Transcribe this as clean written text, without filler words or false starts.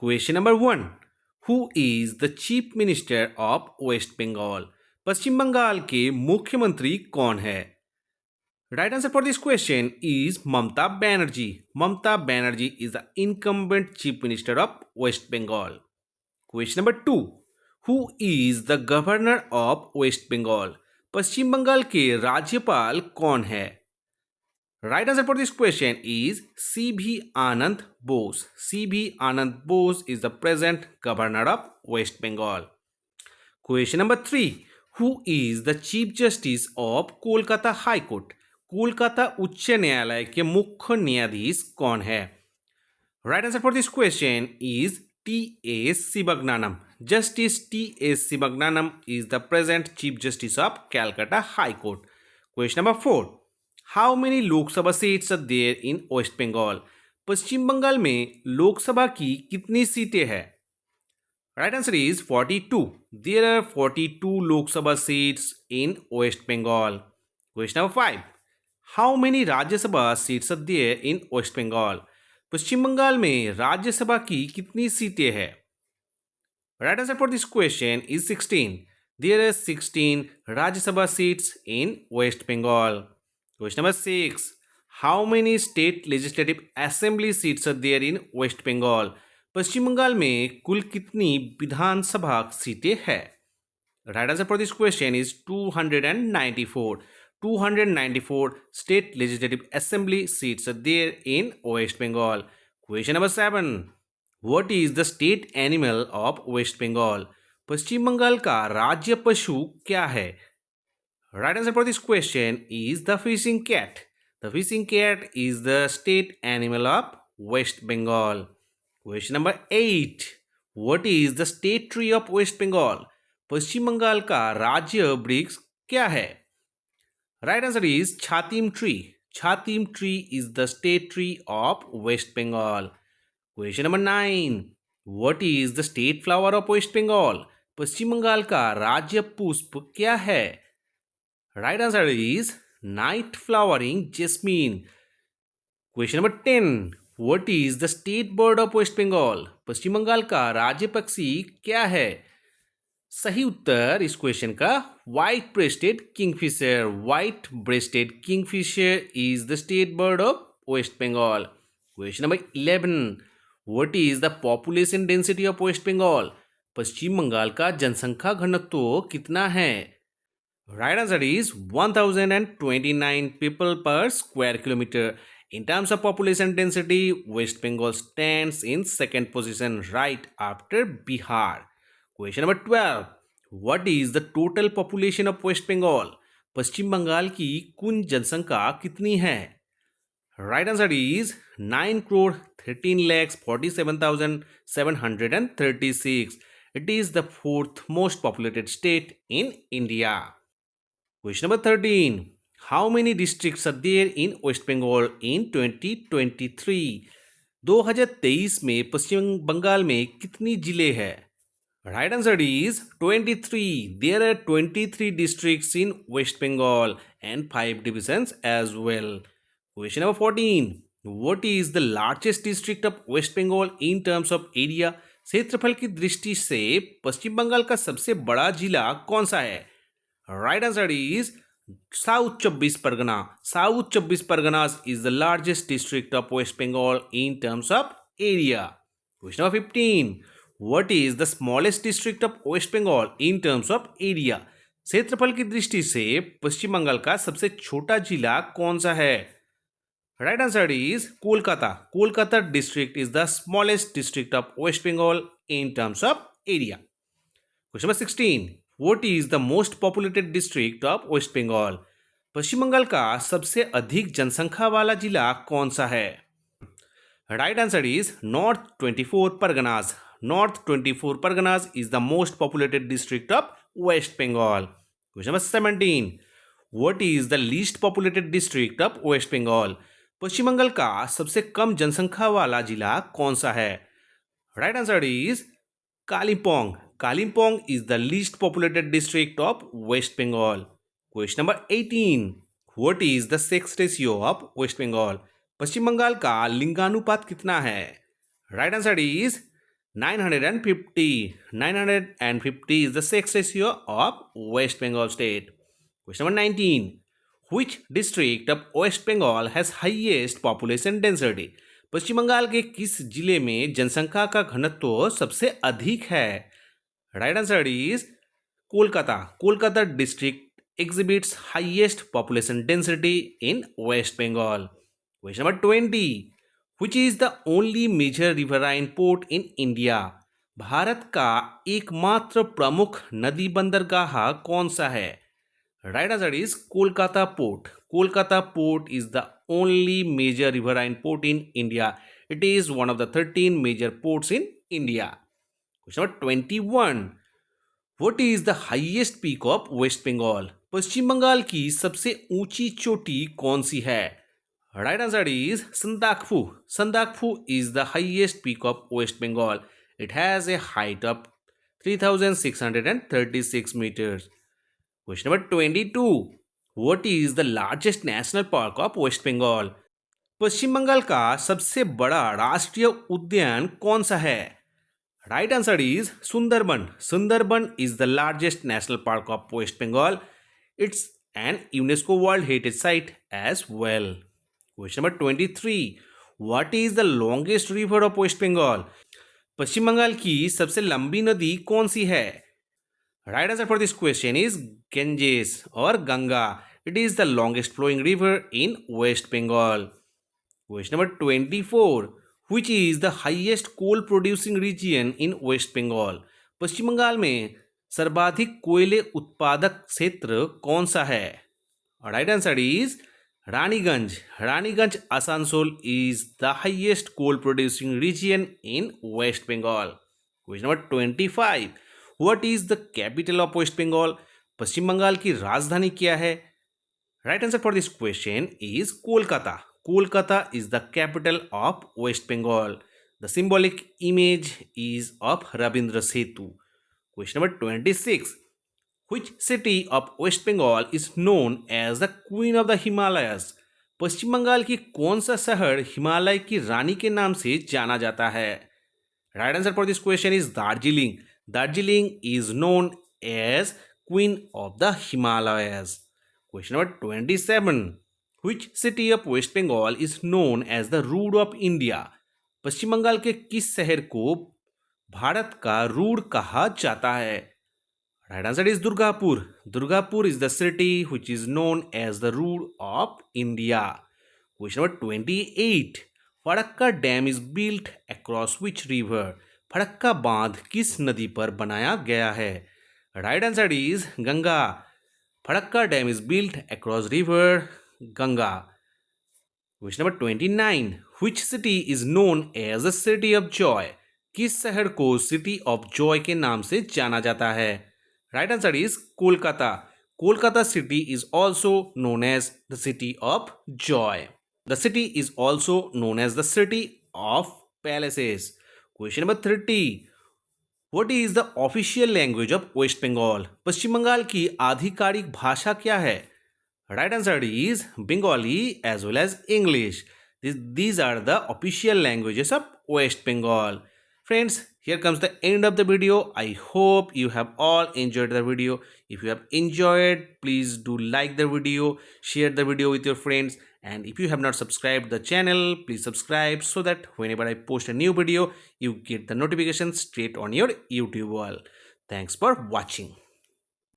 Question number 1. Who is the Chief Minister of West Bengal? पश्चिम बंगाल के मुख्यमंत्री कौन है? Right answer for this question is Mamata Banerjee. Mamata Banerjee is the incumbent Chief Minister of West Bengal. Question number 2. Who is the Governor of West Bengal? पश्चिम बंगाल के राज्यपाल कौन है? Right answer for this question is C.V. Anand Bose. C.V. Anand Bose is the present governor of West Bengal. Question number 3. Who is the Chief Justice of Kolkata High Court? Kolkata उच्च न्यायालय के मुख्य न्यायाधीश कौन है? Right answer for this question is T.S. Sivagnanam. Justice T.S. Sivagnanam is the present Chief Justice of Calcutta High Court. Question number 4. How many Lok Sabha seats are there in West Bengal? पश्चिम बंगाल में लोकसभा की कितनी सीटें हैं? Right answer is 42. There are 42 Lok Sabha seats in West Bengal. Question number 5. How many Rajya Sabha seats are there in West Bengal? पश्चिम बंगाल में राज्यसभा की कितनी सीटें हैं? Right answer for this question is 16. There are 16 Rajya Sabha seats in West Bengal. Question number 6. How many state legislative assembly seats are there in West Bengal? पश्चिम बंगाल में कुल कितनी विधानसभा सीटें हैं? Right answer for this question is 294. 294 state legislative assembly seats are there in West Bengal. Question number 7. What is the state animal of West Bengal? पश्चिम बंगाल का राज्य पशु क्या है? Right answer for this question is the fishing cat. The fishing cat is the state animal of West Bengal. Question number 8. What is the state tree of West Bengal? पश्चिम बंगाल का राज्य वृक्ष क्या है? Right answer is Chatim tree. Chatim tree is the state tree of West Bengal. Question number 9. What is the state flower of West Bengal? पश्चिम बंगाल का राज्य पुष्प क्या है? Right answer is night flowering jasmine. Question number 10. What is the state bird of West Bengal? पश्चिम बंगाल का राज्य पक्षी क्या है? सही उत्तर इस क्वेश्चन का white breasted kingfisher. White breasted kingfisher is the state bird of West Bengal. Question number 11. What is the population density of West Bengal? Paschim Bengal का जनसंख्या घनत्व कितना है? Right answer is 1029 people per square kilometre. In terms of population density, West Bengal stands in second position right after Bihar. Question number 12. What is the total population of West Bengal? पश्चिम बंगाल की कुल जनसंख्या कितनी है? Right answer is 9,13,47,736. It is the fourth most populated state in India. Question number 13. How many districts are there in West Bengal in 2023? 2023 में पश्चिम बंगाल में कितनी जिले हैं? Right answer is 23. There are 23 districts in West Bengal and 5 divisions as well. Question number 14. What is the largest district of West Bengal in terms of area? क्षेत्रफल की दृष्टि से पश्चिम बंगाल का सबसे बड़ा जिला कौन सा है? Right answer is South 24 Pargana. South 24 Parganas is the largest district of West Bengal in terms of area. Question number 15. What is the smallest district of West Bengal in terms of area? क्षेत्रफल की दृष्टि से पश्चिम बंगाल का सबसे छोटा जिला कौन सा है? Right answer is Kolkata. Kolkata district is the smallest district of West Bengal in terms of area. Question number 16. What is the most populated district of West Bengal? पश्चिम बंगाल का सबसे अधिक जनसंख्या वाला जिला कौन सा है? Right answer is North 24 Parganas. North 24 Parganas is the most populated district of West Bengal. Question number 17. What is the least populated district of West Bengal? पश्चिम बंगाल का सबसे कम जनसंख्या वाला जिला कौन सा है? Right answer is Kalimpong. Kalimpong is the least populated district of West Bengal. Question number 18. What is the sex ratio of West Bengal? पश्चिम बंगाल का लिंगानुपात कितना है? Right answer is 950. 950 is the sex ratio of West Bengal state. Question number 19. Which district of West Bengal has highest population density? पश्चिम बंगाल के किस जिले में जनसंख्या का घनत्व सबसे अधिक है? Right answer is Kolkata. Kolkata district exhibits highest population density in West Bengal. Question number 20. Which is the only major riverine port in India? Bharat का एकमात्र प्रमुख नदी बंदरगाह कौन सा है? Right answer is Kolkata Port. Kolkata Port is the only major riverine port in India. It is one of the 13 major ports in India. Question number 21. What is the highest peak of West Bengal? पश्चिम बंगाल की सबसे ऊंची चोटी कौन सी है? Right answer is Sandakphu. Sandakphu is the highest peak of West Bengal. It has a height of 3,636 meters. Question number 22. What is the largest national park of West Bengal? पश्चिम बंगाल का सबसे बड़ा राष्ट्रीय उद्यान कौन सा है? Right answer is Sundarban. Sundarban is the largest national park of West Bengal. It's an UNESCO World Heritage Site as well. Question number 23. What is the longest river of West Bengal? पश्चिम बंगाल की सबसे लंबी नदी कौन सी है? Right answer for this question is Ganges or Ganga. It is the longest flowing river in West Bengal. Question number 24. Which is the highest coal producing region in West Bengal? पश्चिम बंगाल में सर्वाधिक कोयले उत्पादक क्षेत्र कौन सा है? Right answer is Raniganj. Raniganj Asansol is the highest coal producing region in West Bengal. Question number 25. What is the capital of West Bengal? पश्चिम बंगाल की राजधानी क्या है? Right answer for this question is Kolkata. Kolkata is the capital of West Bengal. The symbolic image is of Rabindra Setu. Question number 26. Which city of West Bengal is known as the Queen of the Himalayas? पश्चिम बंगाल की कौन सा शहर हिमालय की रानी के नाम से जाना जाता है? Right answer for this question is Darjeeling. Darjeeling is known as Queen of the Himalayas. Question number 27. Which city of West Bengal is known as the Rood of India? पश्चिम बंगाल के किस शहर को भारत का रूड कहा जाता है? Right answer is Durgapur. Durgapur is the city which is known as the Rood of India. Question number 28. Farakka dam is built across which river? Farakka बांध किस नदी पर बनाया गया है? Right answer is Ganga. Farakka dam is built across river Ganga. Question number 29. Which city is known as the city of joy? किस शहर को सिटी ऑफ जॉय के नाम से जाना जाता है? Right answer is Kolkata. Kolkata city is also known as the city of joy. The city is also known as the city of palaces. Question number 30. What is the official language of West Bengal? पश्चिम बंगाल की आधिकारिक भाषा क्या है? Right answer is Bengali as well as English. These are the official languages of West Bengal. Friends, here comes the end of the video. I hope you have all enjoyed the video. If you have enjoyed, please do like the video, share the video with your friends, and if you have not subscribed the channel, please subscribe so that whenever I post a new video, you get the notification straight on your YouTube wall. Thanks for watching.